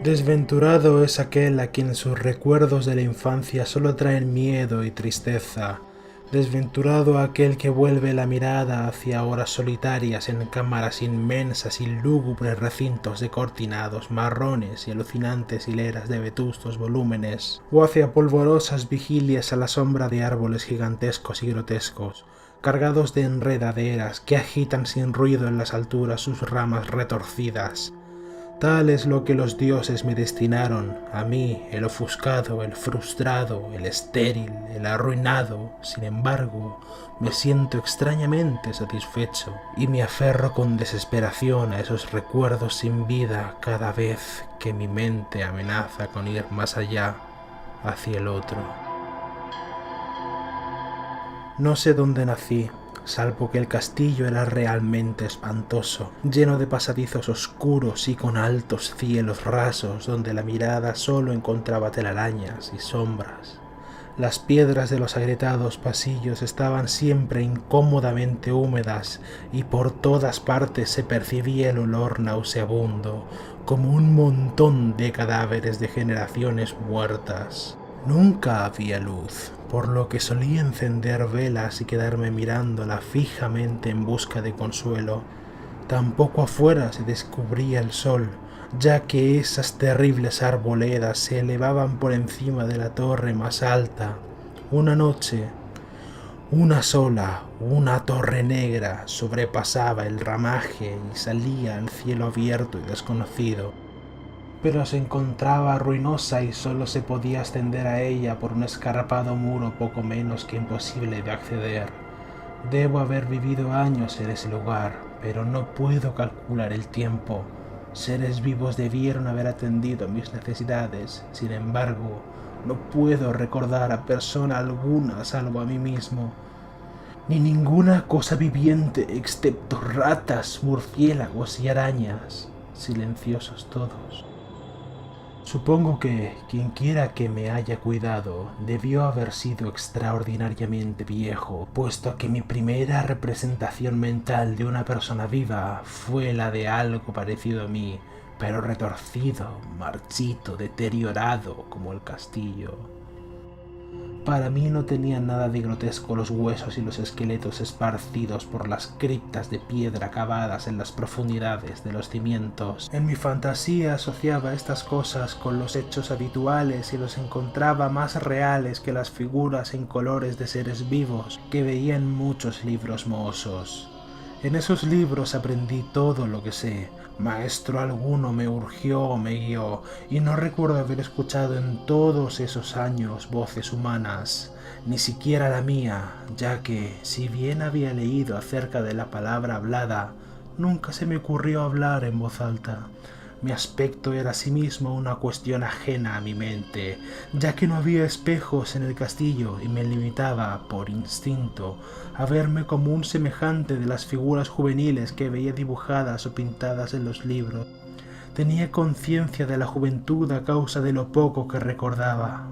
Desventurado es aquel a quien sus recuerdos de la infancia solo traen miedo y tristeza. Desventurado aquel que vuelve la mirada hacia horas solitarias en cámaras inmensas y lúgubres recintos de cortinados marrones y alucinantes hileras de vetustos volúmenes, o hacia polvorosas vigilias a la sombra de árboles gigantescos y grotescos, cargados de enredaderas que agitan sin ruido en las alturas sus ramas retorcidas. Tal es lo que los dioses me destinaron, a mí, el ofuscado, el frustrado, el estéril, el arruinado. Sin embargo, me siento extrañamente satisfecho y me aferro con desesperación a esos recuerdos sin vida cada vez que mi mente amenaza con ir más allá, hacia el otro. No sé dónde nací, salvo que el castillo era realmente espantoso, lleno de pasadizos oscuros y con altos cielos rasos donde la mirada solo encontraba telarañas y sombras. Las piedras de los agrietados pasillos estaban siempre incómodamente húmedas y por todas partes se percibía el olor nauseabundo, como un montón de cadáveres de generaciones muertas. Nunca había luz, por lo que solía encender velas y quedarme mirándola fijamente en busca de consuelo. Tampoco afuera se descubría el sol, ya que esas terribles arboledas se elevaban por encima de la torre más alta. Una noche, una torre negra sobrepasaba el ramaje y salía al cielo abierto y desconocido, pero se encontraba ruinosa y solo se podía ascender a ella por un escarpado muro poco menos que imposible de acceder. Debo haber vivido años en ese lugar, pero no puedo calcular el tiempo. Seres vivos debieron haber atendido mis necesidades, sin embargo, no puedo recordar a persona alguna salvo a mí mismo, ni ninguna cosa viviente excepto ratas, murciélagos y arañas, silenciosos todos. Supongo que quienquiera que me haya cuidado debió haber sido extraordinariamente viejo, puesto que mi primera representación mental de una persona viva fue la de algo parecido a mí, pero retorcido, marchito, deteriorado como el castillo. Para mí no tenían nada de grotesco los huesos y los esqueletos esparcidos por las criptas de piedra cavadas en las profundidades de los cimientos. En mi fantasía asociaba estas cosas con los hechos habituales y los encontraba más reales que las figuras en colores de seres vivos que veía en muchos libros mohosos. En esos libros aprendí todo lo que sé. Maestro alguno me urgió o me guió, y no recuerdo haber escuchado en todos esos años voces humanas, ni siquiera la mía, ya que, si bien había leído acerca de la palabra hablada, nunca se me ocurrió hablar en voz alta. Mi aspecto era asimismo una cuestión ajena a mi mente, ya que no había espejos en el castillo y me limitaba, por instinto, a verme como un semejante de las figuras juveniles que veía dibujadas o pintadas en los libros. Tenía conciencia de la juventud a causa de lo poco que recordaba.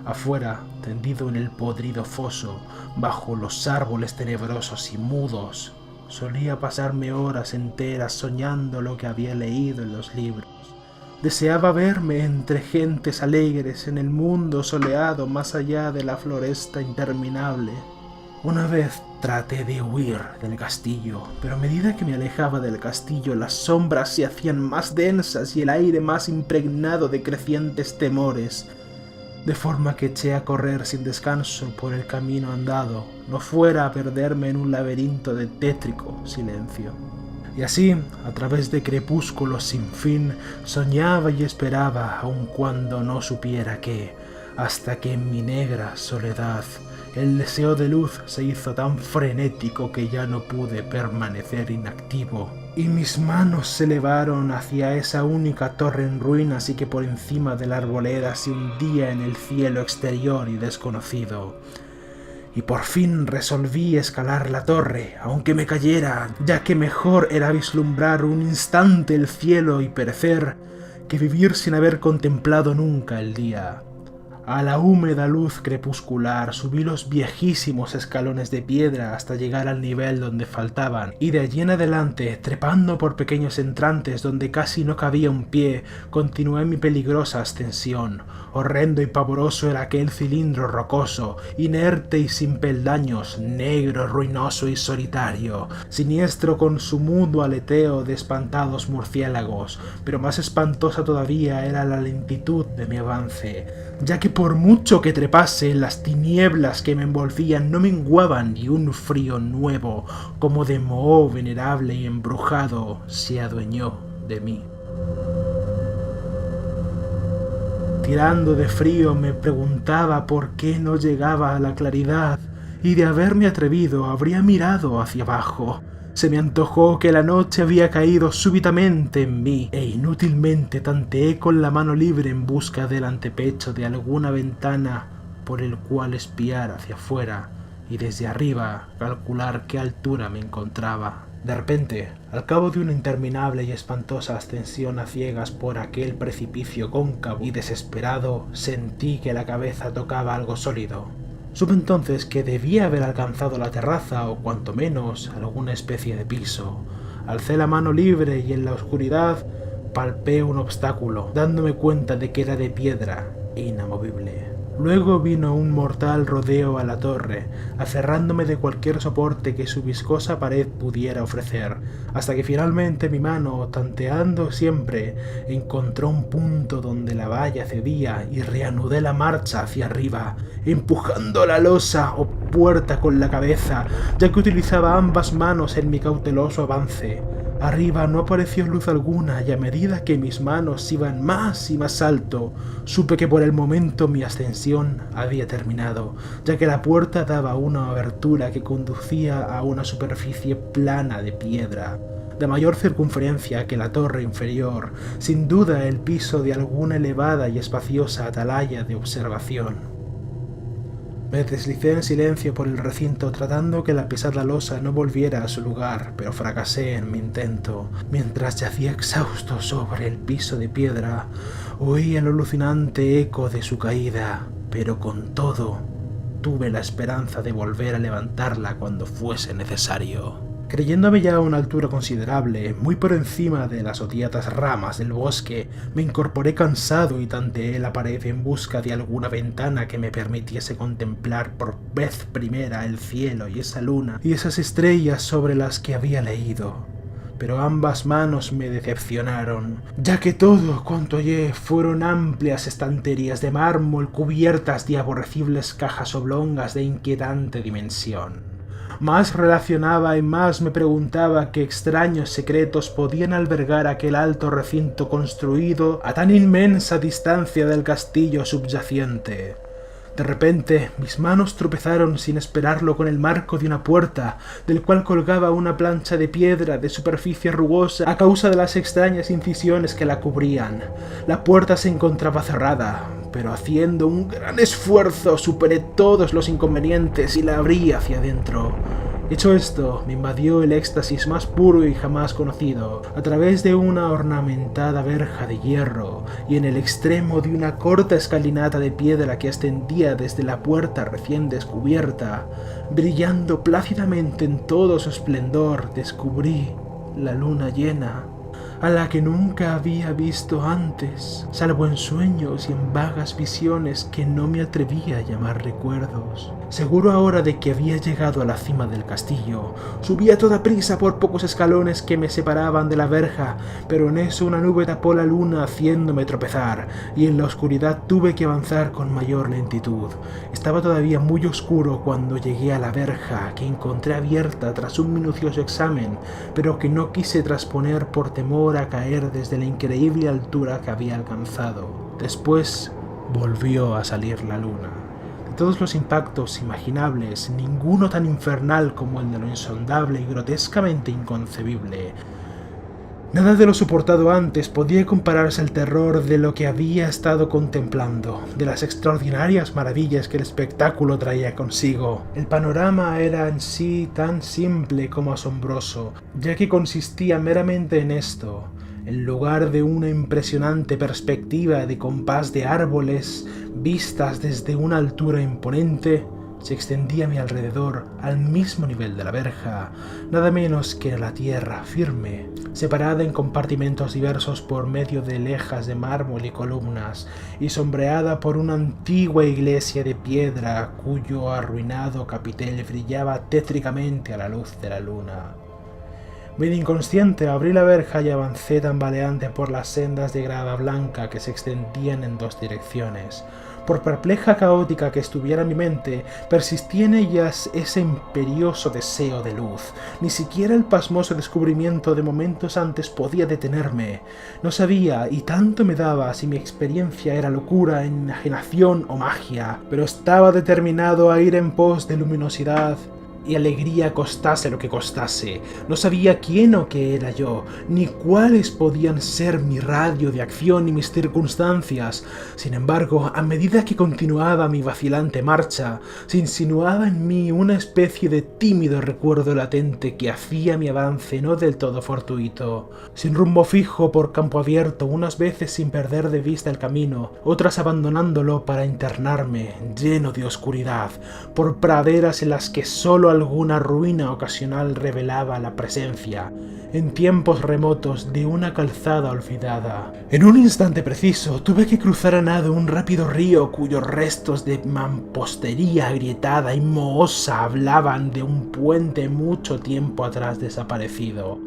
Afuera, tendido en el podrido foso, bajo los árboles tenebrosos y mudos, solía pasarme horas enteras soñando lo que había leído en los libros. Deseaba verme entre gentes alegres en el mundo soleado más allá de la floresta interminable. Una vez traté de huir del castillo, pero a medida que me alejaba del castillo las sombras se hacían más densas y el aire más impregnado de crecientes temores, de forma que eché a correr sin descanso por el camino andado, no fuera a perderme en un laberinto de tétrico silencio. Y así, a través de crepúsculos sin fin, soñaba y esperaba, aun cuando no supiera qué, hasta que en mi negra soledad el deseo de luz se hizo tan frenético que ya no pude permanecer inactivo, y mis manos se elevaron hacia esa única torre en ruinas y que por encima de la arboleda se hundía en el cielo exterior y desconocido. Y por fin resolví escalar la torre, aunque me cayera, ya que mejor era vislumbrar un instante el cielo y perecer que vivir sin haber contemplado nunca el día. A la húmeda luz crepuscular subí los viejísimos escalones de piedra hasta llegar al nivel donde faltaban, y de allí en adelante, trepando por pequeños entrantes donde casi no cabía un pie, continué mi peligrosa ascensión. Horrendo y pavoroso era aquel cilindro rocoso, inerte y sin peldaños, negro, ruinoso y solitario, siniestro con su mudo aleteo de espantados murciélagos, pero más espantosa todavía era la lentitud de mi avance, ya que por mucho que trepase, las tinieblas que me envolvían no menguaban y un frío nuevo, como de moho venerable y embrujado, se adueñó de mí. Tirando de frío me preguntaba por qué no llegaba a la claridad, y de haberme atrevido habría mirado hacia abajo. Se me antojó que la noche había caído súbitamente en mí, e inútilmente tanteé con la mano libre en busca del antepecho de alguna ventana por el cual espiar hacia afuera y desde arriba calcular qué altura me encontraba. De repente, al cabo de una interminable y espantosa ascensión a ciegas por aquel precipicio cóncavo y desesperado, sentí que la cabeza tocaba algo sólido. Supe entonces que debía haber alcanzado la terraza o cuanto menos alguna especie de piso. Alcé la mano libre y en la oscuridad palpé un obstáculo, dándome cuenta de que era de piedra e inamovible. Luego vino un mortal rodeo a la torre, aferrándome de cualquier soporte que su viscosa pared pudiera ofrecer, hasta que finalmente mi mano, tanteando siempre, encontró un punto donde la valla cedía y reanudé la marcha hacia arriba, empujando la losa o puerta con la cabeza, ya que utilizaba ambas manos en mi cauteloso avance. Arriba no apareció luz alguna y a medida que mis manos iban más y más alto, supe que por el momento mi ascensión había terminado, ya que la puerta daba una abertura que conducía a una superficie plana de piedra, de mayor circunferencia que la torre inferior, sin duda el piso de alguna elevada y espaciosa atalaya de observación. Me deslicé en silencio por el recinto tratando que la pesada losa no volviera a su lugar, pero fracasé en mi intento. Mientras yacía exhausto sobre el piso de piedra, oí el alucinante eco de su caída, pero con todo, tuve la esperanza de volver a levantarla cuando fuese necesario. Creyéndome ya a una altura considerable, muy por encima de las odiadas ramas del bosque, me incorporé cansado y tanteé la pared en busca de alguna ventana que me permitiese contemplar por vez primera el cielo y esa luna y esas estrellas sobre las que había leído. Pero ambas manos me decepcionaron, ya que todo cuanto hallé fueron amplias estanterías de mármol cubiertas de aborrecibles cajas oblongas de inquietante dimensión. Más relacionaba y más me preguntaba qué extraños secretos podían albergar aquel alto recinto construido a tan inmensa distancia del castillo subyacente. De repente, mis manos tropezaron sin esperarlo con el marco de una puerta, del cual colgaba una plancha de piedra de superficie rugosa a causa de las extrañas incisiones que la cubrían. La puerta se encontraba cerrada, pero haciendo un gran esfuerzo superé todos los inconvenientes y la abrí hacia adentro. Hecho esto, me invadió el éxtasis más puro y jamás conocido. A través de una ornamentada verja de hierro y en el extremo de una corta escalinata de piedra que ascendía desde la puerta recién descubierta, brillando plácidamente en todo su esplendor, descubrí la luna llena, a la que nunca había visto antes, salvo en sueños y en vagas visiones que no me atrevía a llamar recuerdos. Seguro ahora de que había llegado a la cima del castillo, subí a toda prisa por pocos escalones que me separaban de la verja, pero en eso una nube tapó la luna haciéndome tropezar, y en la oscuridad tuve que avanzar con mayor lentitud. Estaba todavía muy oscuro cuando llegué a la verja, que encontré abierta tras un minucioso examen, pero que no quise trasponer por temor a caer desde la increíble altura que había alcanzado. Después volvió a salir la luna. De todos los impactos imaginables, ninguno tan infernal como el de lo insondable y grotescamente inconcebible. Nada de lo soportado antes podía compararse al terror de lo que había estado contemplando, de las extraordinarias maravillas que el espectáculo traía consigo. El panorama era en sí tan simple como asombroso, ya que consistía meramente en esto, En lugar de una impresionante perspectiva de compás de árboles vistas desde una altura imponente, se extendía a mi alrededor, al mismo nivel de la verja, nada menos que la tierra firme, separada en compartimentos diversos por medio de lejas de mármol y columnas, y sombreada por una antigua iglesia de piedra cuyo arruinado capitel brillaba tétricamente a la luz de la luna. Medio inconsciente abrí la verja y avancé tambaleante por las sendas de grava blanca que se extendían en dos direcciones. Por perpleja caótica que estuviera mi mente, persistía en ellas ese imperioso deseo de luz. Ni siquiera el pasmoso descubrimiento de momentos antes podía detenerme. No sabía, y tanto me daba, si mi experiencia era locura, enajenación o magia, pero estaba determinado a ir en pos de luminosidad y alegría costase lo que costase. No sabía quién o qué era yo, ni cuáles podían ser mi radio de acción y mis circunstancias. Sin embargo, a medida que continuaba mi vacilante marcha, se insinuaba en mí una especie de tímido recuerdo latente que hacía mi avance no del todo fortuito. Sin rumbo fijo por campo abierto, unas veces sin perder de vista el camino, otras abandonándolo para internarme, lleno de oscuridad, por praderas en las que solo alguna ruina ocasional revelaba la presencia, en tiempos remotos, de una calzada olvidada. En un instante preciso tuve que cruzar a nado un rápido río cuyos restos de mampostería agrietada y mohosa hablaban de un puente mucho tiempo atrás desaparecido.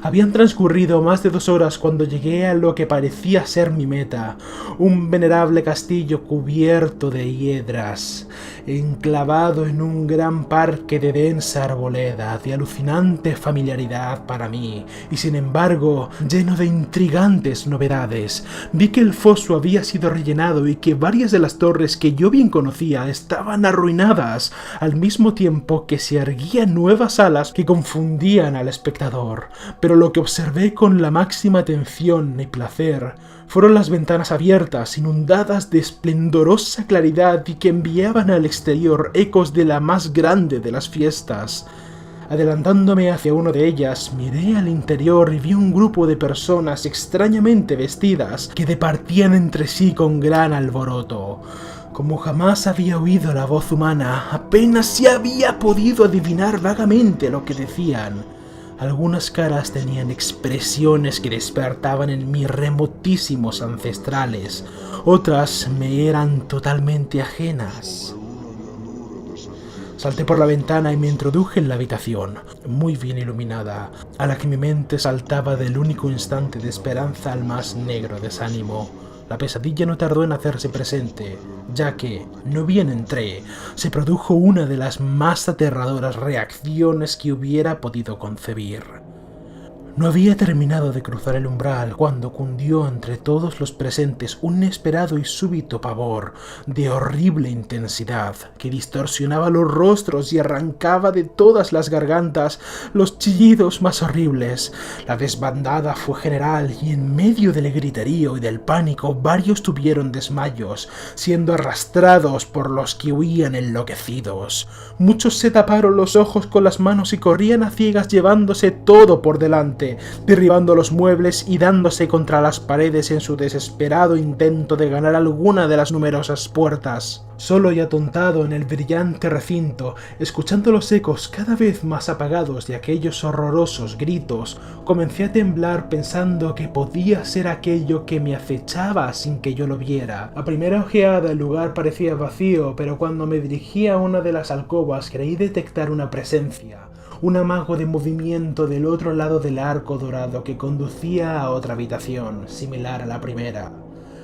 Habían transcurrido más de 2 horas cuando llegué a lo que parecía ser mi meta, un venerable castillo cubierto de hiedras, enclavado en un gran parque de densa arboleda, de alucinante familiaridad para mí, y sin embargo lleno de intrigantes novedades. Vi que el foso había sido rellenado y que varias de las torres que yo bien conocía estaban arruinadas, al mismo tiempo que se erguían nuevas alas que confundían al espectador. Pero lo que observé con la máxima atención y placer fueron las ventanas abiertas, inundadas de esplendorosa claridad y que enviaban al exterior ecos de la más grande de las fiestas. Adelantándome hacia una de ellas, miré al interior y vi un grupo de personas extrañamente vestidas que departían entre sí con gran alboroto. Como jamás había oído la voz humana, apenas si había podido adivinar vagamente lo que decían. Algunas caras tenían expresiones que despertaban en mí remotísimos ancestrales, otras me eran totalmente ajenas. Salté por la ventana y me introduje en la habitación, muy bien iluminada, a la que mi mente saltaba del único instante de esperanza al más negro desánimo. La pesadilla no tardó en hacerse presente, ya que, no bien entré, se produjo una de las más aterradoras reacciones que hubiera podido concebir. No había terminado de cruzar el umbral cuando cundió entre todos los presentes un inesperado y súbito pavor de horrible intensidad que distorsionaba los rostros y arrancaba de todas las gargantas los chillidos más horribles. La desbandada fue general y en medio del griterío y del pánico varios tuvieron desmayos, siendo arrastrados por los que huían enloquecidos. Muchos se taparon los ojos con las manos y corrían a ciegas llevándose todo por delante, derribando los muebles y dándose contra las paredes en su desesperado intento de ganar alguna de las numerosas puertas. Solo y atontado en el brillante recinto, escuchando los ecos cada vez más apagados de aquellos horrorosos gritos, comencé a temblar pensando que podía ser aquello que me acechaba sin que yo lo viera. A primera ojeada el lugar parecía vacío, pero cuando me dirigí a una de las alcobas creí detectar una presencia. Un amago de movimiento del otro lado del arco dorado que conducía a otra habitación, similar a la primera.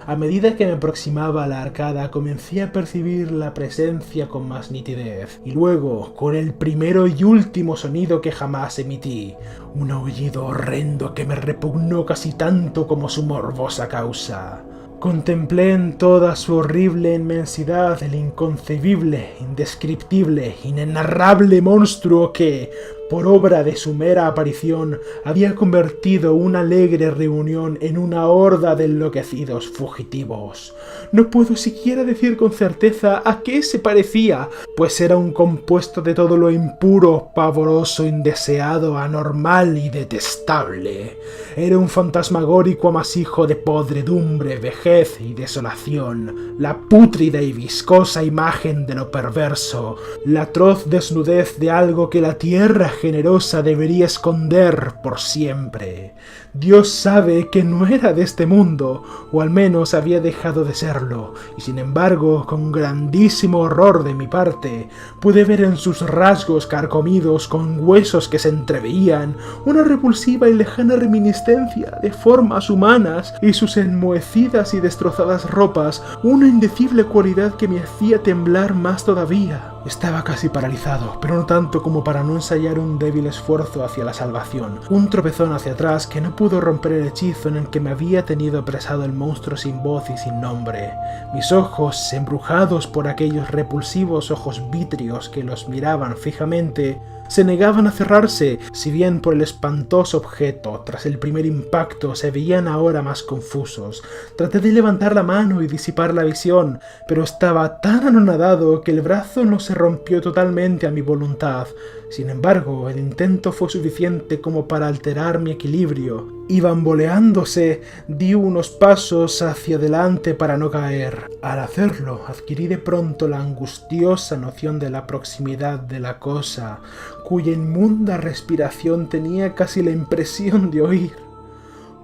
A medida que me aproximaba a la arcada, comencé a percibir la presencia con más nitidez, y luego, con el primero y último sonido que jamás emití, un aullido horrendo que me repugnó casi tanto como su morbosa causa. Contemplé en toda su horrible inmensidad el inconcebible, indescriptible, inenarrable monstruo que, por obra de su mera aparición, había convertido una alegre reunión en una horda de enloquecidos fugitivos. No puedo siquiera decir con certeza a qué se parecía, pues era un compuesto de todo lo impuro, pavoroso, indeseado, anormal y detestable. Era un fantasmagórico amasijo de podredumbre, vejez y desolación, la pútrida y viscosa imagen de lo perverso, la atroz desnudez de algo que la tierra generosa debería esconder por siempre. Dios sabe que no era de este mundo, o al menos había dejado de serlo, y sin embargo, con grandísimo horror de mi parte, pude ver en sus rasgos carcomidos con huesos que se entreveían una repulsiva y lejana reminiscencia de formas humanas, y sus enmohecidas y destrozadas ropas una indecible cualidad que me hacía temblar más todavía. Estaba casi paralizado, pero no tanto como para no ensayar un débil esfuerzo hacia la salvación, un tropezón hacia atrás que no pudo romper el hechizo en el que me había tenido apresado el monstruo sin voz y sin nombre. Mis ojos, embrujados por aquellos repulsivos ojos vítreos que los miraban fijamente, se negaban a cerrarse, si bien por el espantoso objeto, tras el primer impacto, se veían ahora más confusos. Traté de levantar la mano y disipar la visión, pero estaba tan anonadado que el brazo no se rompió totalmente a mi voluntad. Sin embargo, el intento fue suficiente como para alterar mi equilibrio, y bamboleándose, di unos pasos hacia adelante para no caer. Al hacerlo, adquirí de pronto la angustiosa noción de la proximidad de la cosa, cuya inmunda respiración tenía casi la impresión de oír.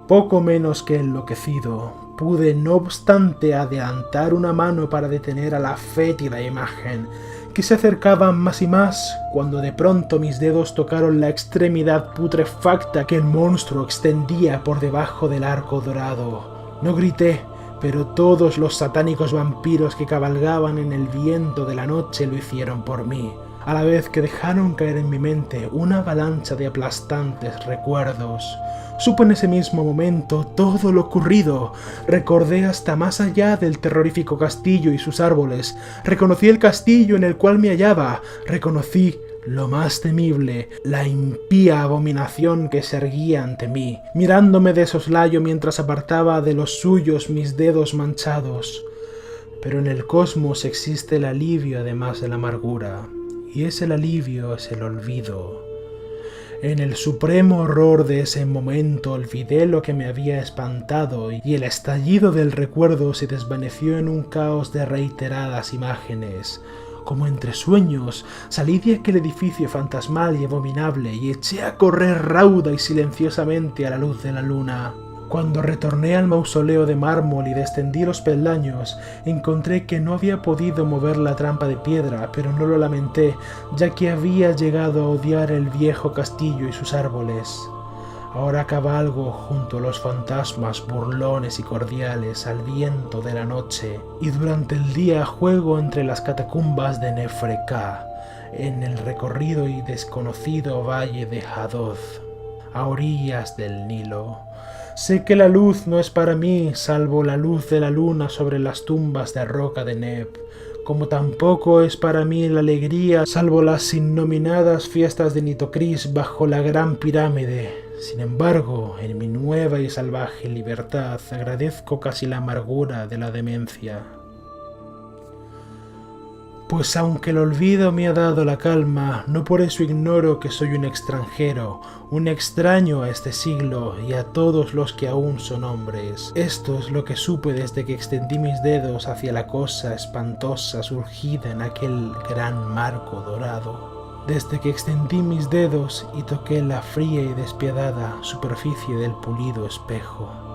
Poco menos que enloquecido, pude no obstante adelantar una mano para detener a la fétida imagen, que se acercaba más y más, cuando de pronto mis dedos tocaron la extremidad putrefacta que el monstruo extendía por debajo del arco dorado. No grité, pero todos los satánicos vampiros que cabalgaban en el viento de la noche lo hicieron por mí, a la vez que dejaron caer en mi mente una avalancha de aplastantes recuerdos. Supe en ese mismo momento todo lo ocurrido. Recordé hasta más allá del terrorífico castillo y sus árboles. Reconocí el castillo en el cual me hallaba. Reconocí lo más temible, la impía abominación que se erguía ante mí, mirándome de soslayo mientras apartaba de los suyos mis dedos manchados. Pero en el cosmos existe el alivio además de la amargura, y ese alivio es el olvido. En el supremo horror de ese momento olvidé lo que me había espantado y el estallido del recuerdo se desvaneció en un caos de reiteradas imágenes. Como entre sueños, salí de aquel edificio fantasmal y abominable y eché a correr rauda y silenciosamente a la luz de la luna. Cuando retorné al mausoleo de mármol y descendí los peldaños, encontré que no había podido mover la trampa de piedra, pero no lo lamenté, ya que había llegado a odiar el viejo castillo y sus árboles. Ahora cabalgo junto a los fantasmas burlones y cordiales al viento de la noche, y durante el día juego entre las catacumbas de Nefre-Ka, en el recorrido y desconocido valle de Hadod, a orillas del Nilo. Sé que la luz no es para mí, salvo la luz de la luna sobre las tumbas de roca de Neb, como tampoco es para mí la alegría, salvo las innominadas fiestas de Nitocris bajo la gran pirámide. Sin embargo, en mi nueva y salvaje libertad agradezco casi la amargura de la demencia. Pues aunque el olvido me ha dado la calma, no por eso ignoro que soy un extranjero, un extraño a este siglo y a todos los que aún son hombres. Esto es lo que supe desde que extendí mis dedos hacia la cosa espantosa surgida en aquel gran marco dorado. Desde que extendí mis dedos y toqué la fría y despiadada superficie del pulido espejo.